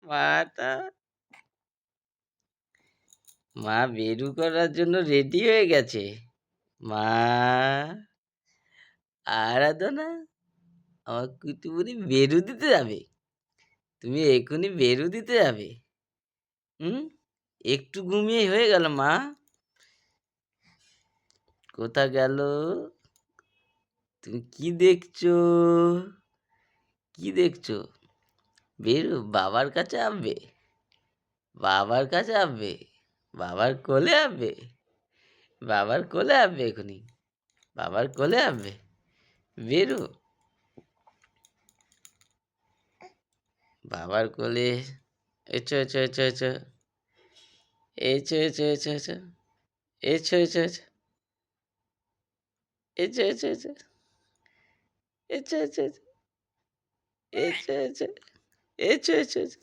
মা তা মা বেরু করার জন্য রেডি হয়ে গেছে। মা, আরাধনা আমার কুতুবুনি বেরু দিতে যাবে? তুমি এক্ষুনি বেরু দিতে যাবে? হুম? একটু ঘুমিয়েই হয়ে গেল মা? কোথা গেল? তুমি কি দেখছো? কি দেখছো? বেরু বাবার কাছে আসবে? বাবার কাছে আসবে? বাবার কোলে আসবে? বাবার কোলে আসবে এখুনি? বাবার কোলে আসবে? বেরু বাবার কোলে এছো, এছো, এছো, এছো। এছো, এছো, এছো, এছো। এছো, এছো, এছো। এছো, এছো, এছো। এছো, এছো, এছো। এছো, এছো। এছো, এছো, এছো।